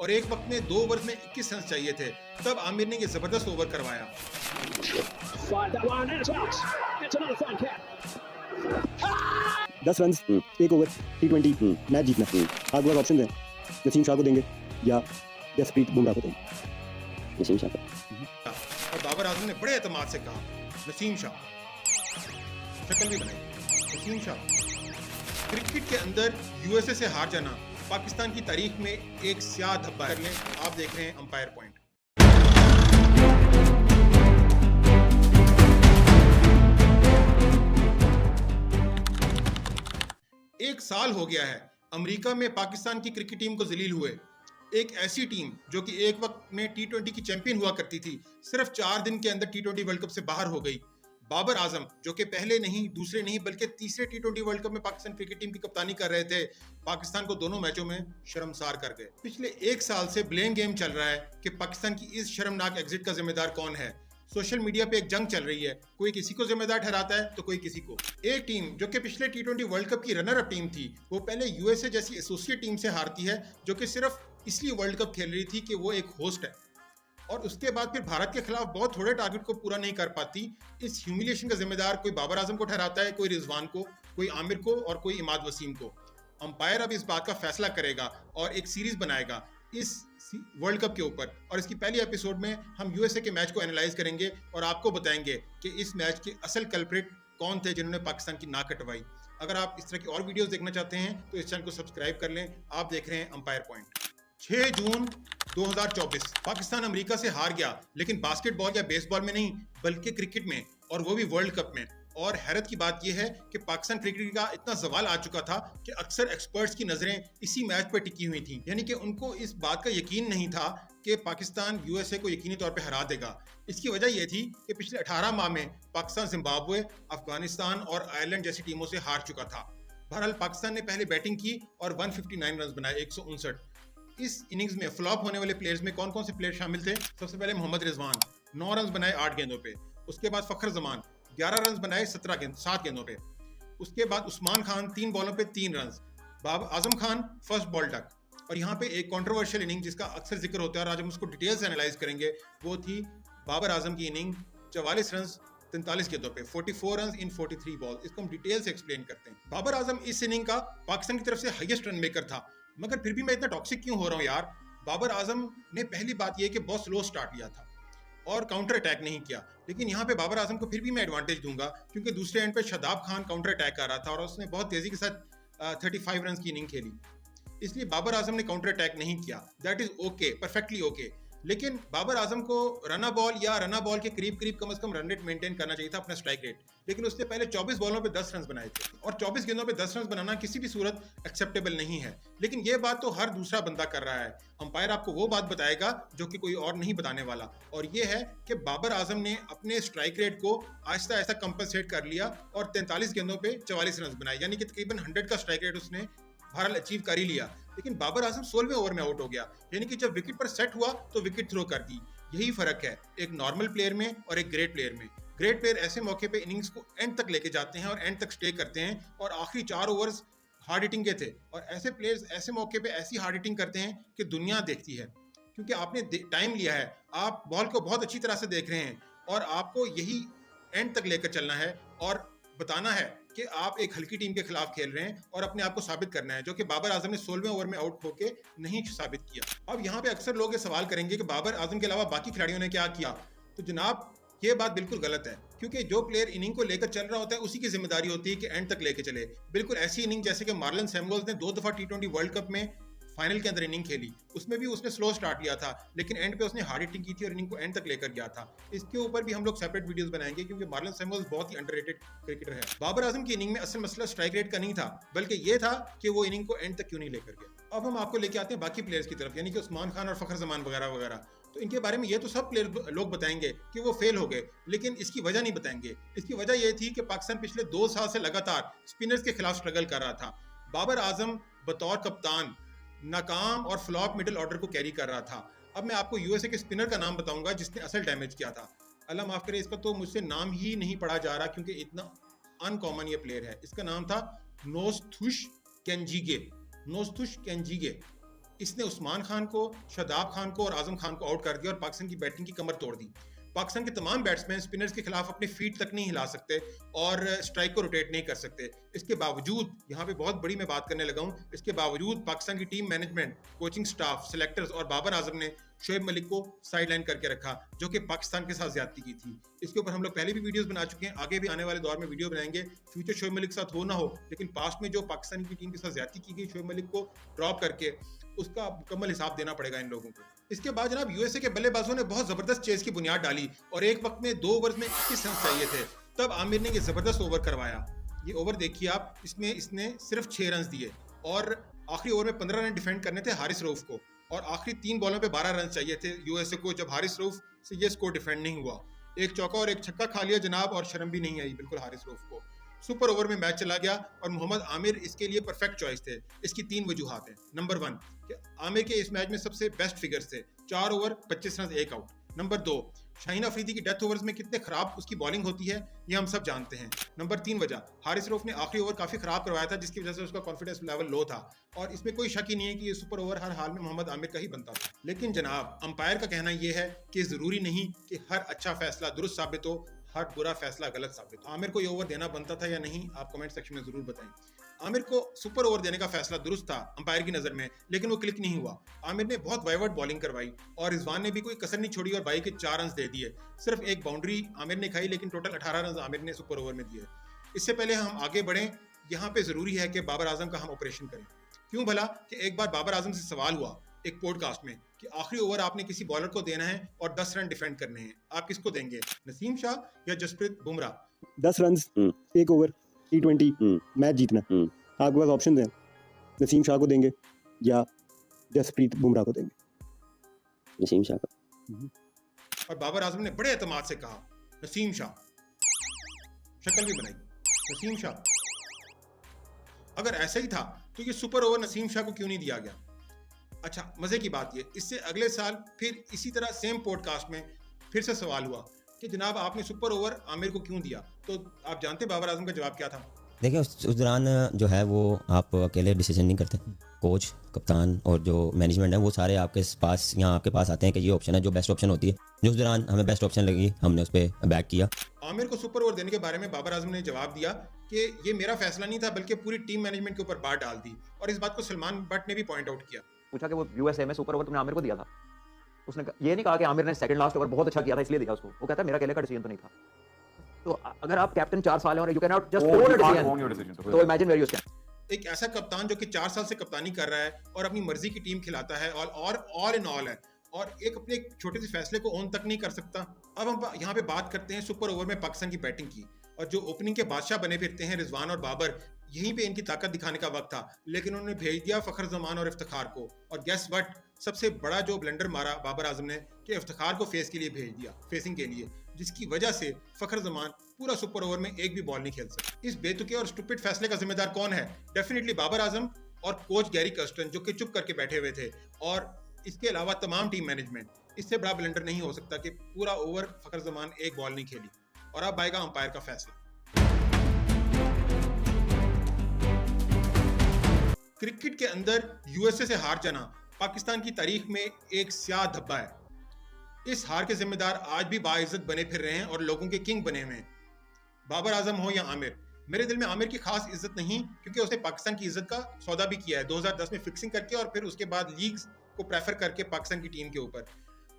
और एक वक्त में 2 ओवर में 21 रन चाहिए थे। तब आमिर ने ये जबरदस्त ओवर करवाया। 10 रन, 1 ओवर, T20, मैच जीतना। आपके पास ऑप्शन है, नसीम शाह को देंगे या जसप्रीत बुमराह को देंगे। नसीम शाह को। और बाबर आजम ने बड़े एतमाद से कहा नसीम शाह। शक्ल भी बनाई नसीम शाह। क्रिकेट के अंदर यूएसए से हार जाना पाकिस्तान की तारीख में एक स्याह धब्बा है। आप देख रहे हैं अंपायर पॉइंट। एक साल हो गया है अमेरिका में पाकिस्तान की क्रिकेट टीम को जलील हुए। एक ऐसी टीम जो कि एक वक्त में T20 की चैंपियन हुआ करती थी, सिर्फ 4 दिन के अंदर T20 वर्ल्ड कप से बाहर हो गई। बाबर आजम जो कि पहले नहीं, दूसरे नहीं, बल्कि तीसरे T20 वर्ल्ड कप में पाकिस्तान क्रिकेट टीम की कप्तानी कर रहे थे, पाकिस्तान को दोनों मैचों में शर्मसार कर गए। पिछले 1 साल से ब्लेम गेम चल रहा है कि पाकिस्तान की इस शर्मनाक एग्जिट का जिम्मेदार कौन है। सोशल मीडिया पे एक जंग चल रही है, कोई किसी को जिम्मेदार ठहराता है तो कोई किसी को। एक टीम जो कि पिछले T20 वर्ल्ड कप की रनर अप टीम थी, वो पहले यूएसए जैसी एसोसिएट टीम से हारती है, जो कि सिर्फ इसलिए वर्ल्ड कप खेल रही थी कि वो एक होस्ट है, और उसके बाद फिर भारत के खिलाफ बहुत थोड़े टारगेट को पूरा नहीं कर पाती। इस ह्यूमिलिएशन का जिम्मेदार कोई बाबर आजम को ठहराता है, कोई रिजवान को, कोई आमिर को और कोई इमाद वसीम को। अंपायर अब इस बात का फैसला करेगा और एक सीरीज बनाएगा इस वर्ल्ड कप के ऊपर, और इसकी पहली एपिसोड में हम यूएसए के मैच को एनालाइज करेंगे और आपको बताएंगे कि इस मैच के असल कल्प्रिट कौन थे जिन्होंने पाकिस्तान की नाक कटवाई। अगर आप इस तरह की और वीडियोस देखना चाहते हैं तो इस चैनल को सब्सक्राइब कर लें। आप देख रहे हैं अंपायर पॉइंट। 6 जून 2024 पाकिस्तान अमेरिका से हार गया, लेकिन बास्केटबॉल या बेसबॉल में नहीं बल्कि क्रिकेट में, और वो भी वर्ल्ड कप में। और हैरत की बात यह है कि पाकिस्तान क्रिकेट का इतना जवाल आ चुका था कि अक्सर एक्सपर्ट्स की नजरें इसी मैच पर टिकी हुई थी, यानी कि उनको इस बात का यकीन नहीं था कि पाकिस्तान यूएसए को यकीनी तौर पे हरा देगा। इसकी वजह यह थी कि पिछले 18 माह में पाकिस्तान जिम्बाब्वे, अफगानिस्तान और आयरलैंड जैसी टीमों से हार चुका था। बहरहाल पाकिस्तान ने पहले बैटिंग की और 159 रन बनाए, 159। इस इनिंग्स में फ्लॉप होने वाले प्लेयर्स में कौन कौन से प्लेयर शामिल थे? सबसे पहले मोहम्मद रिजवान 9 रन बनाए 8 गेंदों पे। उसके बाद फखर जमान 11 रन बनाए 7 गेंदों पे। उसके बाद उस्मान खान 3 बॉलों पे 3 run. Babar Azam Khan first ball duck. और यहाँ पे एक कंट्रोवर्शियल इनिंग जिसका अक्सर जिक्र होता है और आज हम उसको डिटेल से एनालाइज करेंगे, वो थी बाबर आजम की इनिंग 44 रन 43 गेंदों पे, 44 रन इन 43 बॉल। इसको हम डिटेल से एक्सप्लेन करते हैं। बाबर आजम इस इनिंग का पाकिस्तान की तरफ से हाईएस्ट रन मेकर था, मगर फिर भी मैं इतना टॉक्सिक क्यों हो रहा हूँ यार? बाबर आजम ने पहली बात यह कि बहुत स्लो स्टार्ट लिया था और काउंटर अटैक नहीं किया, लेकिन यहाँ पे बाबर आजम को फिर भी मैं एडवांटेज दूंगा क्योंकि दूसरे एंड पे शादाब खान काउंटर अटैक कर रहा था और उसने बहुत तेजी के साथ 35 रन की इनिंग खेली, इसलिए बाबर आजम ने काउंटर अटैक नहीं किया। That is okay, perfectly okay. लेकिन बाबर आजम को रना बॉल या रना बॉल के करीब कम से कम रन रेट मेंटेन करना चाहिए था, अपना स्ट्राइक रेट, लेकिन उसने पहले 24 बॉलों पे 10 रन बनाए थे, और 24 गेंदों पे 10 रन बनाना किसी भी सूरत एक्सेप्टेबल नहीं है। लेकिन ये बात तो हर दूसरा बंदा कर रहा है। अंपायर आपको वो बात बताएगा जो कि कोई और नहीं बताने वाला, और ये है कि बाबर आजम ने अपने स्ट्राइक रेट को आहिस्ता आहिस्ता कंपनसेट कर लिया और 43 गेंदों पे 44 रन बनाए, यानी कि तकरीबन 100 का स्ट्राइक रेट उसने बहरहाल अचीव कर ही लिया। लेकिन बाबर आजम 16वें ओवर में आउट हो गया, यानी कि जब विकेट पर सेट हुआ तो विकेट थ्रो कर दी। यही फर्क है एक नॉर्मल प्लेयर में और एक ग्रेट प्लेयर में। ग्रेट प्लेयर ऐसे मौके पे इनिंग्स को एंड तक लेके जाते हैं और एंड तक स्टे करते हैं, और आखिरी 4 ओवर्स हार्ड हिटिंग के थे, और ऐसे प्लेयर्स ऐसे मौके पे ऐसी हार्ड हिटिंग करते हैं कि दुनिया देखती है, क्योंकि आपने टाइम लिया है, आप बॉल को बहुत अच्छी तरह से देख रहे हैं, और आपको यही एंड तक लेकर चलना है और बताना है कि आप एक हल्की टीम के खिलाफ खेल रहे हैं और अपने आप को साबित करना है, जो कि बाबर आजम ने 16वें ओवर में आउट होके नहीं साबित किया। अब यहाँ पे अक्सर लोग ये सवाल करेंगे कि बाबर आजम के अलावा बाकी खिलाड़ियों ने क्या किया, तो जनाब ये बात बिल्कुल गलत है, क्योंकि जो प्लेयर इनिंग को लेकर चल रहा होता है उसी की जिम्मेदारी होती है कि एंड तक लेके चले। बिल्कुल ऐसी इनिंग जैसे कि मार्लन सैमुअल्स ने 2 दफा T20 वर्ल्ड कप में फाइनल के अंदर इनिंग खेली, उसमें भी उसने स्लो स्टार्ट लिया था, लेकिन एंड पे उसने हार्ड हिटिंग की थी और इनिंग को एंड तक लेकर गया था। इसके ऊपर भी हम लोग सेपरेट वीडियोस बनाएंगे, क्योंकि मार्लन सैमुअल्स बहुत ही अंडररेटेड क्रिकेटर है। बाबर आजम की इनिंग में असल मसला स्ट्राइक रेट का नहीं था, बल्कि ये था कि वो इनिंग को एंड तक क्यों नहीं लेकर गया। अब हम आपको लेके आते हैं बाकी प्लेयर्स की तरफ, यानी कि उस्मान खान और फखर जमान वगैरह वगैरह। तो इनके बारे में ये तो सब प्लेयर लोग बताएंगे कि वो फेल हो गए, लेकिन इसकी वजह नहीं बताएंगे। इसकी वजह ये थी कि पाकिस्तान पिछले 2 साल से लगातार स्पिनर्स के खिलाफ स्ट्रगल कर रहा था। बाबर आजम बतौर कप्तान नाकाम और फ्लॉप मिडिल ऑर्डर को कैरी कर रहा था। अब मैं आपको यूएसए के स्पिनर का नाम बताऊंगा जिसने असल डैमेज किया था। अल्लाह माफ करे, इसका तो मुझसे नाम ही नहीं पढ़ा जा रहा क्योंकि इतना अनकॉमन ये प्लेयर है। इसका नाम था नोस्तुश केंजिगे। इसने उस्मान खान को, शादाब खान को और आजम खान को आउट कर दिया और पाकिस्तान की बैटिंग की कमर तोड़ दी। पाकिस्तान के तमाम बैट्समैन स्पिनर्स के खिलाफ अपनी फीट तक नहीं हिला सकते और स्ट्राइक को रोटेट नहीं कर सकते। इसके बावजूद, यहाँ पे बहुत बड़ी मैं बात करने लगा हूँ, इसके बावजूद पाकिस्तान की team management, coaching staff, selectors और बाबर आजम ने शोएब मलिक को साइडलाइन करके रखा, जो कि पाकिस्तान के साथ ज्यादती की थी। इसके ऊपर हम लोग पहले भी वीडियोस बना चुके हैं, आगे भी आने वाले दौर में वीडियो बनाएंगे। फ्यूचर शोएब मलिक के साथ हो ना हो, लेकिन पास्ट में जो पाकिस्तान की टीम के साथ ज्यादती की गई शोएब मलिक को ड्रॉप करके, उसका मुकम्मल हिसाब देना पड़ेगा इन लोगों को। इसके बाद जनाब यूएसए के बल्लेबाजों ने बहुत जबरदस्त चेज की बुनियाद डाली और एक वक्त में 2 ओवर्स में 21 रन चाहिए थे। तब आमिर ने ये जबरदस्त ओवर करवाया। ये ओवर देखिए आप, इसमें इसने सिर्फ 6 रन दिए और आखिरी ओवर में 15 रन डिफेंड करने थे हारिस रऊफ को, और आखिरी 3 बॉलों पे 12 रन चाहिए थे यूएसए को, जब हारिस रऊफ से ये स्कोर डिफेंड नहीं हुआ। एक चौका और एक छक्का खा लिया जनाब, और शर्म भी नहीं आई बिल्कुल हारिस रऊफ को। सुपर ओवर में मैच चला गया और मोहम्मद आमिर इसके लिए परफेक्ट चॉइस थे। इसकी 3 वजूहात हैं। नंबर 1 कि आमिर के इस मैच में सबसे बेस्ट फिगर्स थे, 4 over 25 run 1 out. Number 2, Shaheen Afridi की डेथ ओवर्स में कितने खराब उसकी बॉलिंग होती है, ये हम सब जानते हैं। नंबर 3 वजह, हारिस रऊफ ने आखिरी ओवर काफी खराब करवाया था, जिसकी वजह से उसका कॉन्फिडेंस लेवल लो था, और इसमें कोई शक ही नहीं है कि ये सुपर ओवर हर हाल में मोहम्मद आमिर का ही बनता था। लेकिन जनाब, अंपायर का कहना यह है कि जरूरी नहीं कि हर अच्छा फैसला दुरुस्त साबित हो, हर बुरा फैसला गलत साबित। आमिर को ये ओवर देना बनता था या नहीं, आप कमेंट सेक्शन में जरूर बताएं। आमिर को सुपर ओवर देने का फैसला दुरुस्त था अंपायर की नजर में, लेकिन वो क्लिक नहीं हुआ। आमिर ने बहुत वाइवर्ड बॉलिंग करवाई और रिजवान ने भी कोई कसर नहीं छोड़ी और बाई के 4 रन दे दिए। सिर्फ एक बाउंड्री आमिर ने खाई, लेकिन टोटल 18 रन आमिर ने सुपर ओवर में दिए। इससे पहले हम आगे बढ़ें, यहाँ पे जरूरी है कि बाबर आजम का हम ऑपरेशन करें। क्यों भला? कि एक बार बाबर आजम से सवाल हुआ एक पॉडकास्ट में कि आखिरी ओवर आपने किसी बॉलर को देना है और 10 रन डिफेंड करने हैं, आप किसको देंगे, नसीम शाह या जसप्रीत बुमराह? 10 रन, एक ओवर, T20 मैच जीतना। आपके पास ऑप्शन है, नसीम शाह को देंगे या जसप्रीत बुमराह को देंगे? नसीम शाह को। और बाबर आजम ने बड़े एतमाद से कहा नसीम शाह, शक्ल भी बनाई नसीम शाह। अगर ऐसा ही था तो ये सुपर ओवर नसीम शाह को क्यों नहीं दिया गया? अच्छा, मजे की बात ये, इससे अगले साल फिर इसी तरह सेम पॉडकास्ट में फिर से सवाल हुआ कि जनाब आपने सुपर ओवर आमिर को क्यों दिया? तो आप जानते बाबर आजम का जवाब क्या था? देखिए उस दौरान जो है वो आप अकेले डिसीजन नहीं करते, कोच, कप्तान और जो मैनेजमेंट है वो सारे आपके पास यहाँ आपके पास आते हैं कि ये ऑप्शन है जो बेस्ट ऑप्शन होती है। जो उस दौरान हमें बेस्ट ऑप्शन लगी, हमने उस पर बैक किया। आमिर को सुपर ओवर देने के बारे में बाबर आजम ने जवाब दिया कि ये मेरा फैसला नहीं था, बल्कि पूरी टीम मैनेजमेंट के ऊपर बात डाल दी, और इस बात को सलमान बट ने भी पॉइंट आउट किया। पूछा कि वो यूएसए में सुपर ओवर तुमने आमिर को दिया था, उसने ये नहीं कहा कि आमिर ने सेकंड लास्ट ओवर बहुत अच्छा किया था इसलिए दिया उसको। वो कहता है मेरा अकेले का डिसीजन तो नहीं था। तो अगर आप कैप्टन 4 साल हैं और you can not just own your decision, तो इमेजिन वेयर यू स्टैंड। एक ऐसा कप्तान जो कि 4 साल से कप्तानी कर रहा है और अपनी मर्जी की टीम खिलाता है और ऑल इन ऑल है, और एक अपने एक छोटे से फैसले को ऑन तक नहीं कर सकता। अब हम यहाँ पे बात करते हैं सुपर ओवर में पाकिस्तान की बैटिंग की, और जो ओपनिंग के बादशाह बने फिरते हैं रिजवान और बाबर, यहीं पे इनकी ताकत दिखाने का वक्त था, लेकिन उन्होंने भेज दिया फखर जमान और इफ्तिखार को। और गेस व्हाट, सबसे बड़ा जो ब्लंडर मारा बाबर आजम ने कि इफ्तिखार को फेस के लिए भेज दिया, फेसिंग के लिए, जिसकी वजह से फखर जमान पूरा सुपर ओवर में एक भी बॉल नहीं खेल सके। इस बेतुके और स्टूपिड फैसले का जिम्मेदार कौन है? डेफिनेटली बाबर आजम और कोच गैरी कर्स्टन, जो कि चुप करके बैठे हुए थे, और इसके अलावा तमाम टीम मैनेजमेंट। इससे बड़ा ब्लंडर नहीं हो सकता कि पूरा ओवर फखर जमान एक बॉल नहीं खेली। और अब आएगा अंपायर का फैसला। क्रिकेट के अंदर यूएसए से हार जाना पाकिस्तान की तारीख में एक स्याह धब्बा है। इस हार के जिम्मेदार आज भी बाइज्जत बने फिर रहे हैं और लोगों के किंग बने हुए हैं। बाबर आजम हो या आमिर, मेरे दिल में आमिर की खास इज्जत नहीं, क्योंकि उसने पाकिस्तान की इज्जत का सौदा भी किया है 2010 में फिक्सिंग करके, और फिर उसके बाद लीग्स को प्रेफर करके पाकिस्तान की टीम के ऊपर,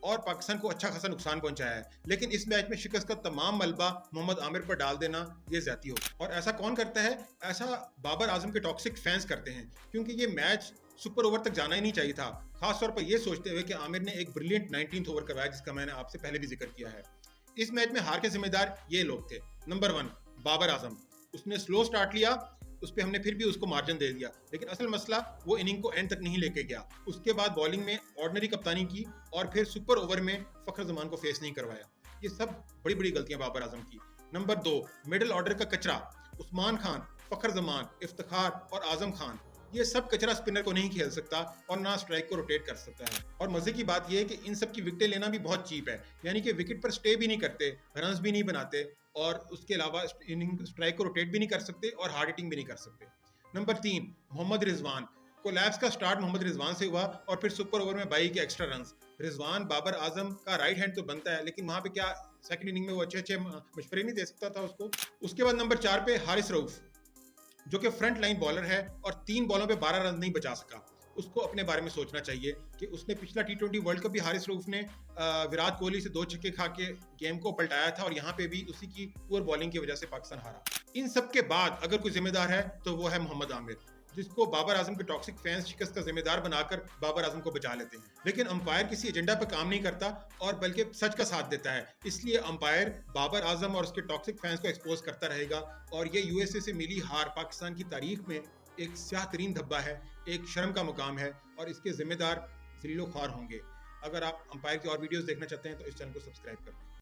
और पाकिस्तान को अच्छा खासा नुकसान पहुंचाया है। लेकिन इस मैच में शिकस्त का तमाम मलबा मोहम्मद आमिर पर डाल देना ये ज्यादती हो। और ऐसा कौन करता है? ऐसा बाबर आजम के टॉक्सिक फैंस करते हैं, क्योंकि ये मैच सुपर ओवर तक जाना ही नहीं चाहिए था, खासतौर पर यह सोचते हुए कि आमिर ने एक ब्रिलियंट 19th ओवर करवाया, जिसका मैंने आपसे पहले भी जिक्र किया है। इस मैच में हार के जिम्मेदार ये लोग थे। नंबर 1 बाबर आजम, उसने स्लो स्टार्ट लिया, उस पर हमने फिर भी उसको मार्जिन दे दिया, लेकिन असल मसला वो इनिंग को एंड तक नहीं लेके गया। उसके बाद बॉलिंग में ऑर्डिनरी कप्तानी की और फिर सुपर ओवर में फखर जमान को फेस नहीं करवाया। ये सब बड़ी बड़ी गलतियां बाबर आजम की। नंबर 2 मिडिल ऑर्डर का कचरा, उस्मान खान, फखर जमान, इफ्तिखार और आजम खान, ये सब कचरा स्पिनर को नहीं खेल सकता और ना स्ट्राइक को रोटेट कर सकता है। और मजे की बात यह है कि इन सब की विकेटें लेना भी बहुत चीप है, यानी कि विकेट पर स्टे भी नहीं करते, रन्स भी नहीं बनाते, और उसके अलावा इनिंग स्ट्राइक को रोटेट भी नहीं कर सकते और हार्ड हिटिंग भी नहीं कर सकते। नंबर 3 मोहम्मद रिजवान, कोलैप्स का स्टार्ट मोहम्मद रिजवान से हुआ और फिर सुपर ओवर में 22 के एक्स्ट्रा रन्स। रिजवान बाबर आजम का राइट हैंड तो बनता है, लेकिन वहां पे क्या सेकंड इनिंग में वो अच्छे मशवरे नहीं दे सकता था उसको। उसके बाद नंबर 4 पे हारिस रऊफ, जो कि फ्रंट लाइन बॉलर है और 3 बॉलों पे 12 रन नहीं बचा सका। उसको अपने बारे में सोचना चाहिए कि उसने पिछला T20 वर्ल्ड कप भी हारिस रऊफ ने विराट कोहली से 2 छक्के खा के गेम को पलटाया था और यहाँ पे भी उसी की पुअर बॉलिंग की वजह से पाकिस्तान हारा। इन सब के बाद अगर कोई जिम्मेदार है तो वो है मोहम्मद आमिर, जिसको बाबर आजम के टॉक्सिक फैंस शिकस्त का जिम्मेदार बनाकर बाबर आजम को बचा लेते हैं। लेकिन अंपायर किसी एजेंडा पर काम नहीं करता और बल्कि सच का साथ देता है, इसलिए अंपायर बाबर आजम और उसके टॉक्सिक फैंस को एक्सपोज करता रहेगा। और ये यूएसए से मिली हार पाकिस्तान की तारीख में एक स्याह तरीन धब्बा है, एक शर्म का मुकाम है और इसके जिम्मेदार ज़लीलो ख्वार होंगे। अगर आप अंपायर की और वीडियोस देखना चाहते हैं तो इस चैनल को सब्सक्राइब करें।